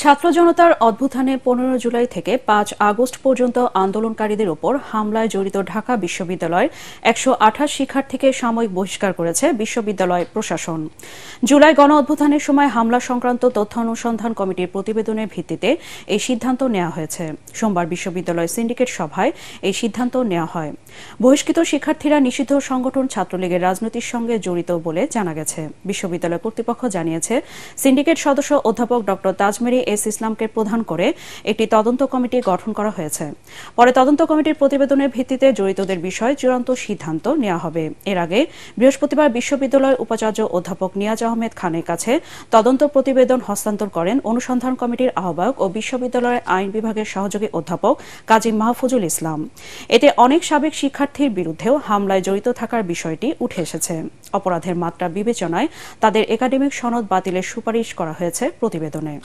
ছাত্র জনতার অভ্যুত্থানে 15 জুলাই থেকে 5 আগস্ট পর্যন্ত আন্দোলনকারীদের উপর হামলায় জড়িত ঢাকা বিশ্ববিদ্যালয়ের 128 শিক্ষার্থীকে সাময়িক বহিষ্কার করেছে বিশ্ববিদ্যালয় প্রশাসন। জুলাই গণ অভ্যুত্থানের সময় হামলা সংক্রান্ত তথ্য অনুসন্ধান কমিটির প্রতিবেদনের ভিত্তিতে এই সিদ্ধান্ত নেওয়া হয়েছে। সোমবার বিশ্ববিদ্যালয় সিন্ডিকেট সভায় এই সিদ্ধান্ত নেওয়া হয়। বহিষ্কৃত শিক্ষার্থীরা নিষিদ্ধ সংগঠন ছাত্রলীগের রাজনীতির সঙ্গে জড়িত বলে জানা গেছে। বিশ্ববিদ্যালয় কর্তৃপক্ষ জানিয়েছে, সিন্ডিকেট সদস্য অধ্যাপক ডক্টর তাজমেরি এস ইসলামকে প্রধান করে একটি তদন্ত কমিটি গঠন করা হয়েছে। পরে তদন্ত কমিটির প্রতিবেদনের ভিত্তিতে জড়িতদের বিষয়ে চূড়ান্ত সিদ্ধান্ত নেওয়া হবে। এর আগে বৃহস্পতিবার বিশ্ববিদ্যালয়ের উপাচার্য অধ্যাপক নিয়াজ আহমেদ খানের কাছে তদন্ত প্রতিবেদন হস্তান্তর করেন অনুসন্ধান কমিটির আহ্বায়ক ও বিশ্ববিদ্যালয়ের আইন বিভাগের সহযোগী অধ্যাপক কাজী মাহফুজুল ইসলাম। এতে অনেক সাবেক শিক্ষার্থীর বিরুদ্ধেও হামলায় জড়িত থাকার বিষয়টি উঠে এসেছে। অপরাধের মাত্রা বিবেচনায় তাদের একাডেমিক সনদ বাতিলের সুপারিশ করা হয়েছে প্রতিবেদনে।